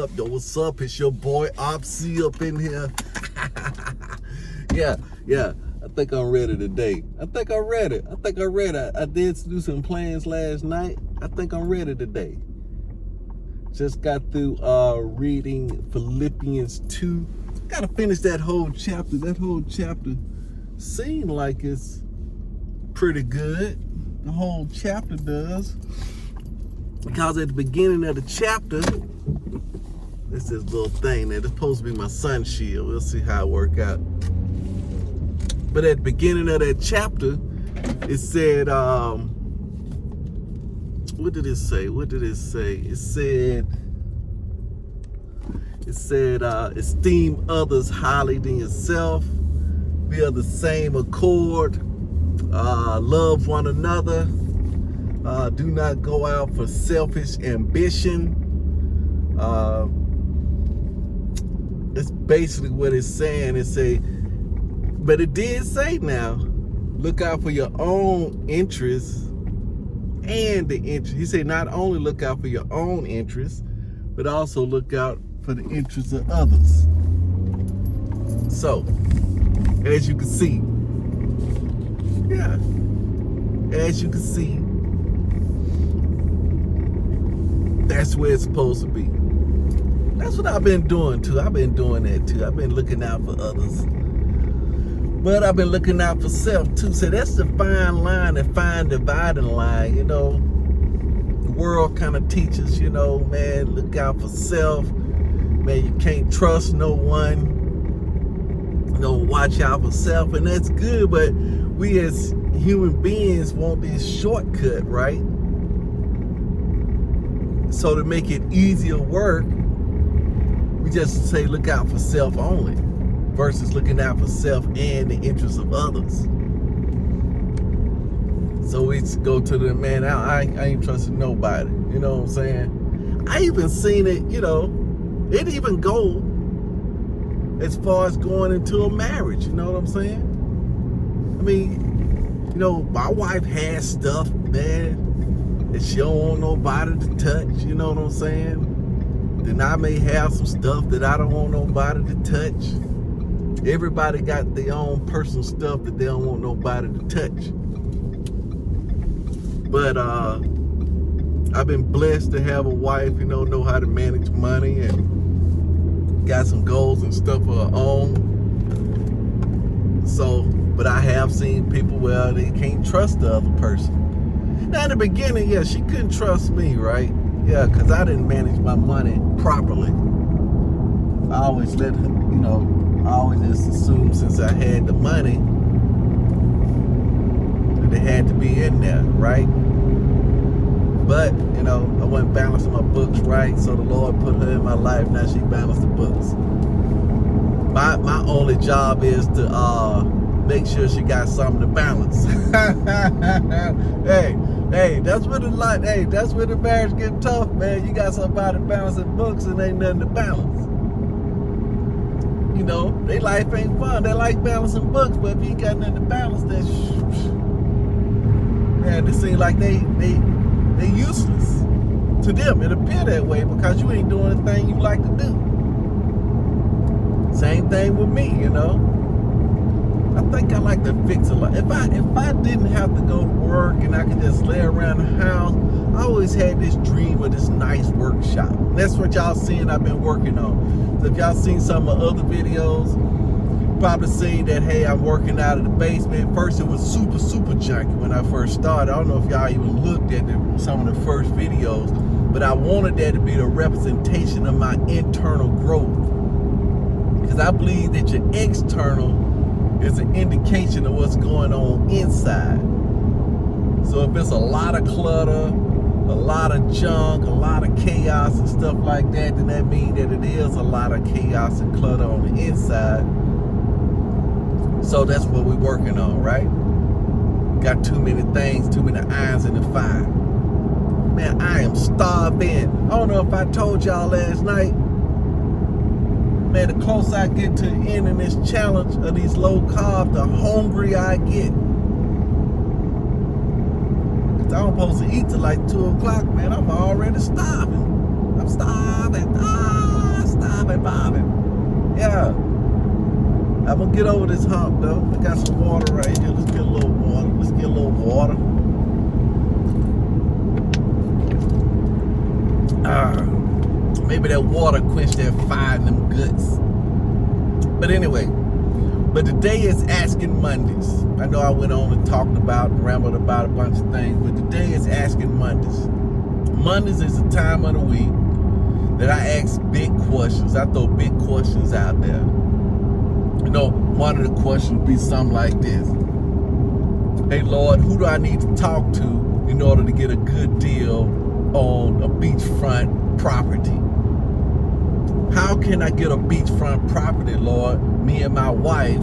up? Yo, what's up? It's your boy Opsy up in here. Yeah. I think I'm ready today. I think I'm ready. I did do some plans last night. I think I'm ready today. Just got through reading Philippians 2. Gotta finish that whole chapter. That whole chapter seemed like it's pretty good. The whole chapter does. Because at the beginning of the chapter, it's this little thing there. It's supposed to be my sun shield. We'll see how it works out. But at the beginning of that chapter, it said, what did it say? It said, esteem others highly than yourself. Be of the same accord. Love one another. Do not go out for selfish ambition. It's basically what it's saying. But it did say now, look out for your own interests and the interest. He said not only look out for your own interests, but also look out for the interests of others. So, as you can see, that's where it's supposed to be. That's what I've been doing too. I've been doing that too. I've been looking out for others. But I've been looking out for self too. So that's the fine line, the fine dividing line, you know. The world kind of teaches, you know, man, look out for self. Man, you can't trust no one. You know, watch out for self, and that's good, but we as human beings want this shortcut, right? So to make it easier work, we just say look out for self only versus looking out for self and the interests of others. So we go to the man, I ain't trusting nobody, you know what I'm saying? I even seen it, you know, it even go as far as going into a marriage, you know what I'm saying? I mean, you know, my wife has stuff, man, that she don't want nobody to touch, you know what I'm saying? Then I may have some stuff that I don't want nobody to touch. Everybody got their own personal stuff that they don't want nobody to touch. But I've been blessed to have a wife, you know how to manage money and got some goals and stuff of her own. So, but I have seen people where they can't trust the other person. Now in the beginning, yeah, she couldn't trust me, right? Yeah, because I didn't manage my money properly. I always let her, you know, I always just assumed since I had the money that it had to be in there, right? But, you know, I wasn't balancing my books right, so the Lord put her in my life. Now she balanced the books. My only job is to make sure she got something to balance. Hey, that's where the marriage get tough, man. You got somebody balancing books and ain't nothing to balance. You know, their life ain't fun. They like balancing books, but if you ain't got nothing to balance, then man, it seems like they useless. To them, it appear that way because you ain't doing the thing you like to do. Same thing with me, you know. I think I like to fix a lot. If I didn't have to go to work and I could just lay around the house, I always had this dream of this nice workshop. And that's what y'all seen I've been working on. So if y'all seen some of my other videos, probably seen that, hey, I'm working out of the basement. First, it was super junky when I first started. I don't know if y'all even looked at some of the first videos, but I wanted that to be the representation of my internal growth. Because I believe that your external is an indication of what's going on inside. So if it's a lot of clutter, a lot of junk, a lot of chaos and stuff like that, then that means that it is a lot of chaos and clutter on the inside. So that's what we're working on, right? Got too many things, too many irons in the fire. Man, I am starving. I don't know if I told y'all last night, man, the closer I get to ending this challenge of these low carb, the hungrier I get. Cause I'm supposed to eat till like 2 o'clock, man. I'm already starving. I'm starving. Starving, Bobbing. Yeah. I'm gonna get over this hump though. I got some water right here. Let's get a little water. Maybe that water quenched that fire in them guts. But anyway, today is Asking Mondays. I know I went on and talked about and rambled about a bunch of things, but today is Asking Mondays. Mondays is the time of the week that I ask big questions. I throw big questions out there. You know, one of the questions be something like this. Hey Lord, who do I need to talk to in order to get a good deal on a beachfront property? How can I get a beachfront property, Lord, me and my wife,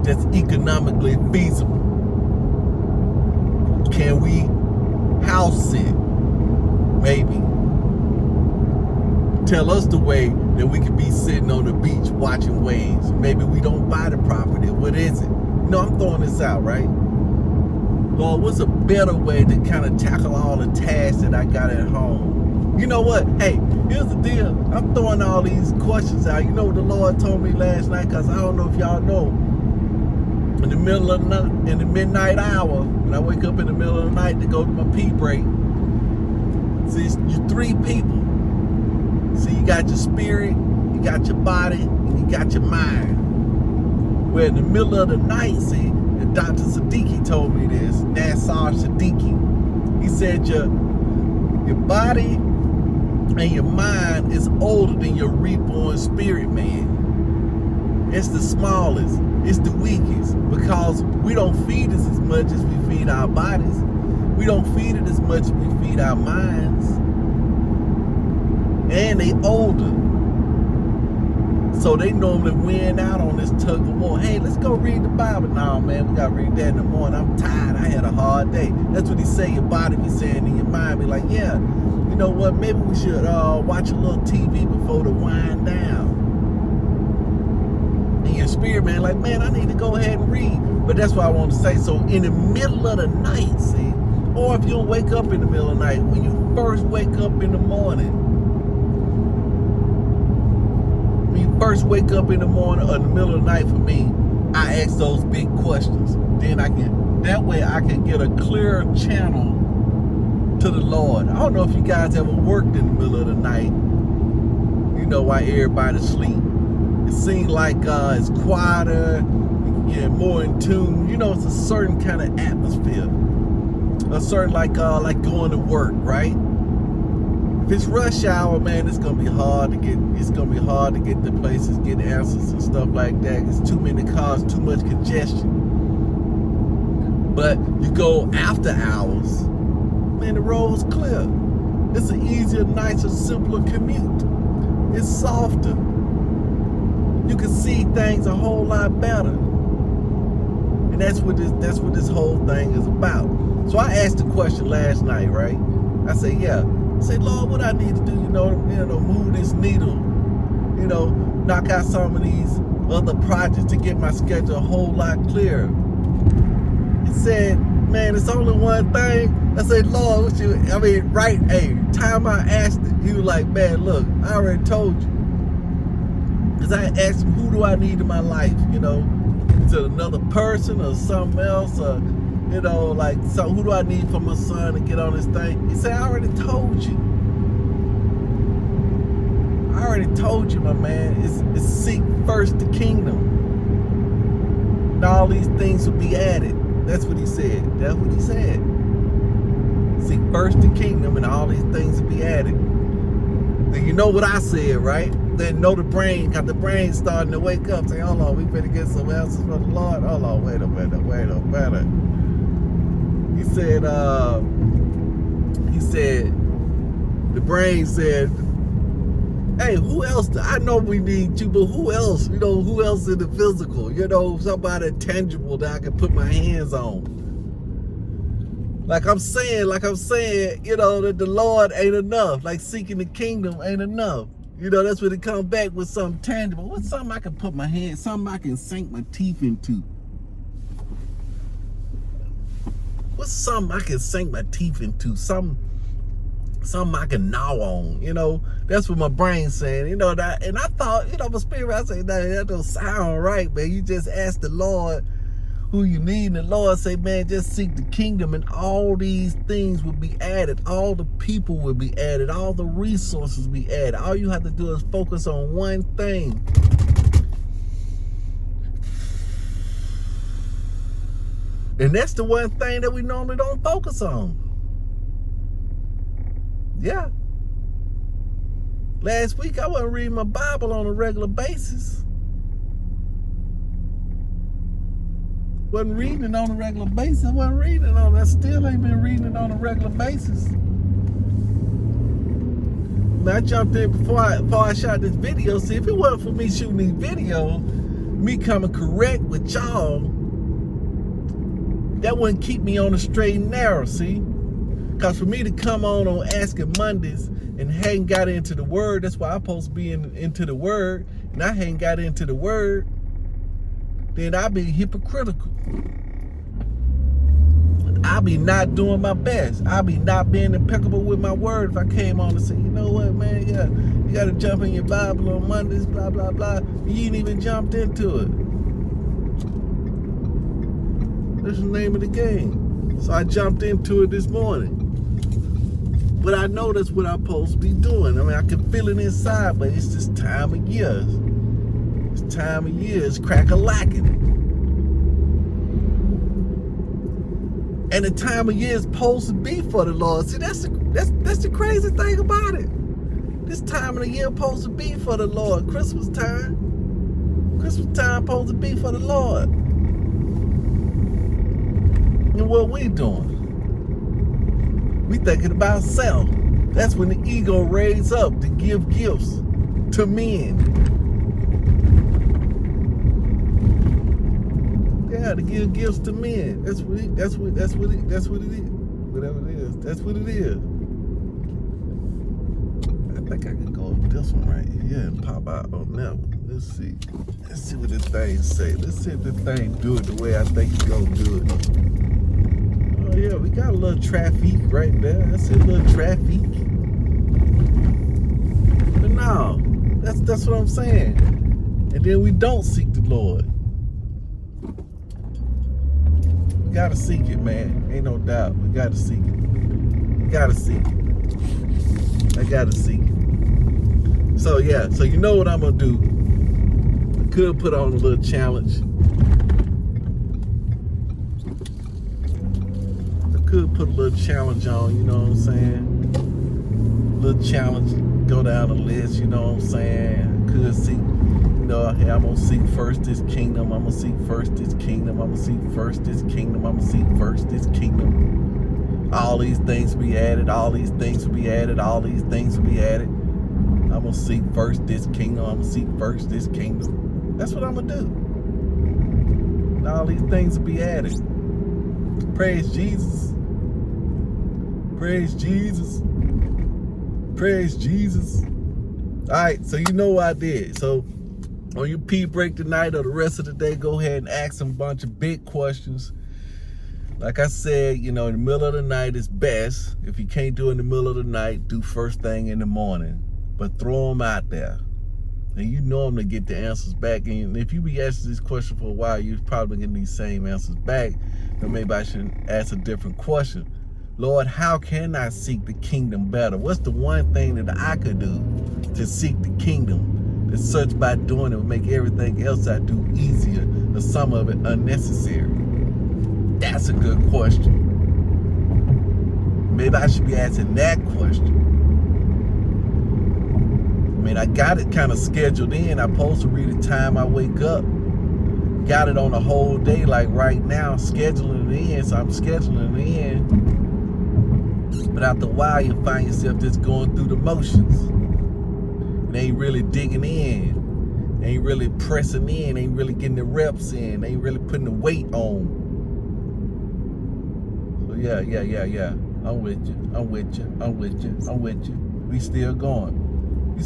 that's economically feasible? Can we house it? Maybe. Tell us the way that we could be sitting on the beach watching waves. Maybe we don't buy the property. What is it? You know, I'm throwing this out, right? Lord, what's a better way to kind of tackle all the tasks that I got at home? You know what? Hey, here's the deal. I'm throwing all these questions out. You know what the Lord told me last night? Because I don't know if y'all know. In the middle of the night, in the midnight hour, when I wake up in the middle of the night to go to my pee break, see, you three people. See, you got your spirit, you got your body, and you got your mind. Where in the middle of the night, see, and Dr. Siddiqui told me this, Nassar Siddiqui. He said your body and your mind is older than your reborn spirit, man. It's the smallest, it's the weakest, because we don't feed it as much as we feed our bodies. We don't feed it as much as we feed our minds. And they older. So they normally win out on this tug of war. Hey, let's go read the Bible. No, man, we got to read that in the morning. I'm tired. I had a hard day. That's what he say. Your body be saying in your mind. Be like, yeah, you know what? Maybe we should watch a little TV before the wind down. And your spirit, man, like, man, I need to go ahead and read. But that's what I want to say. So in the middle of the night, see, or if you don't wake up in the middle of the night, when you first wake up in the morning, first wake up in the morning or in the middle of the night for me, I ask those big questions. Then that way I can get a clearer channel to the Lord. I don't know if you guys ever worked in the middle of the night, you know, while everybody's asleep. It seems like it's quieter, you get more in tune. You know, it's a certain kind of atmosphere. A certain like going to work, right? If it's rush hour, man, it's gonna be hard to get. It's gonna be hard to get to places, get answers and stuff like that. It's too many cars, too much congestion. But you go after hours, man, the road's clear. It's an easier, nicer, simpler commute. It's softer. You can see things a whole lot better. And that's what this whole thing is about. So I asked the question last night, right? I said, yeah. Say, Lord, what I need to do, you know, move this needle, you know, knock out some of these other projects to get my schedule a whole lot clearer. He said, man, it's only one thing. I said, Lord, time I asked it, he was like, man, look, I already told you. Because I asked him, who do I need in my life, you know? Is it another person or something else, or you know, like, so who do I need for my son to get on this thing? He said, I already told you. I already told you, my man. It's seek first the kingdom. And all these things will be added. That's what he said. That's what he said. Seek first the kingdom and all these things will be added. Then you know what I said, right? Then know the brain, got the brain starting to wake up. Say, hold on, we better get some answers from the Lord. Hold on, wait a minute. He said, the brain said, hey, who else? I know we need you, but who else? You know, who else in the physical? You know, somebody tangible that I can put my hands on. Like I'm saying, you know, that the Lord ain't enough. Like seeking the kingdom ain't enough. You know, that's when it comes back with something tangible. What's something I can put my hands, something I can sink my teeth into? What's something I can sink my teeth into? Something something I can gnaw on, That's what my brain's saying, that, and I thought, my spirit, I say, that don't sound right, man. You just ask the Lord who you need, and the Lord say, man, just seek the kingdom, and all these things will be added. All the people will be added. All the resources will be added. All you have to do is focus on one thing. And that's the one thing that we normally don't focus on. Yeah. Last week, I wasn't reading my Bible on a regular basis. Wasn't reading it on a regular basis. I still ain't been reading it on a regular basis. I jumped in before I shot this video. See, if it wasn't for me shooting these videos, me coming correct with y'all, that wouldn't keep me on the straight and narrow, see? Because for me to come on Asking Mondays and hadn't got into the Word, that's why I'm supposed to be into the Word, and I hadn't got into the Word, then I'll be hypocritical. I'll be not doing my best. I'll be not being impeccable with my word if I came on and say, you know what, man, yeah, you got to jump in your Bible on Mondays, blah, blah, blah. You ain't even jumped into it. That's the name of the game. So I jumped into it this morning. But I know that's what I'm supposed to be doing. I mean, I can feel it inside, but it's this time of year. This time of year is crack-a-lacking. And the time of year is supposed to be for the Lord. See, that's the crazy thing about it. This time of the year is supposed to be for the Lord. Christmas time is supposed to be for the Lord. And what we doing? We thinking about self. That's when the ego raises up to give gifts to men. Yeah, to give gifts to men. That's what it is. Whatever it is, that's what it is. I think I can go with this one right here and pop out on that one. Let's see what this thing say. Let's see if this thing do it the way I think it's gonna do it. Oh yeah, we got a little traffic right there. I see a little traffic. But no, that's what I'm saying. And then we don't seek the Lord. We gotta seek it, man. Ain't no doubt. We gotta seek it. We gotta seek it. I gotta seek it. So yeah, so you know what I'm gonna do. I could put on a little challenge. Put a little challenge on, you know what I'm saying? Little challenge, go down the list, you know what I'm saying? Could seek, hey, I'm gonna seek first this kingdom, I'm gonna seek first this kingdom, I'm gonna seek first this kingdom, I'm gonna seek first this kingdom. All these things will be added, all these things will be added, all these things will be added. I'm gonna seek first this kingdom, I'm gonna seek first this kingdom. That's what I'm gonna do. And all these things will be added. Praise Jesus. Praise Jesus. Praise Jesus. All right, so you know what I did. So on your pee break tonight or the rest of the day, go ahead and ask them a bunch of big questions. Like I said, in the middle of the night is best. If you can't do it in the middle of the night, do first thing in the morning. But throw them out there. And you normally get the answers back. And if you be asking this question for a while, you're probably getting these same answers back. But maybe I should ask a different question. Lord, how can I seek the kingdom better? What's the one thing that I could do to seek the kingdom? That such by doing it will make everything else I do easier, or some of it unnecessary? That's a good question. Maybe I should be asking that question. I mean, I got it kind of scheduled in. I'm supposed to read the time I wake up. Got it on the whole day, like right now, scheduling it in. So I'm scheduling it in. But after a while, you find yourself just going through the motions. And ain't really digging in. Ain't really pressing in. Ain't really getting the reps in. Ain't really putting the weight on. So yeah. I'm with you. We still going. We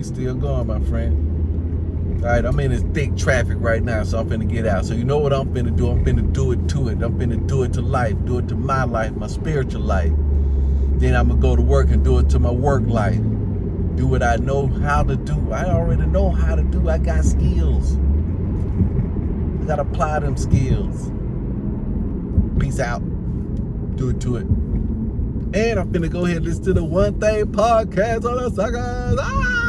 still going, my friend. All right, I'm in this thick traffic right now, so I'm finna get out. So you know what I'm finna do? I'm finna do it to it. I'm finna do it to life, do it to my life, my spiritual life. Then I'm gonna go to work and do it to my work life. Do what I know how to do. I already know how to do. I got skills. I gotta apply them skills. Peace out. Do it to it. And I'm finna go ahead and listen to the One Thing podcast on the suckers.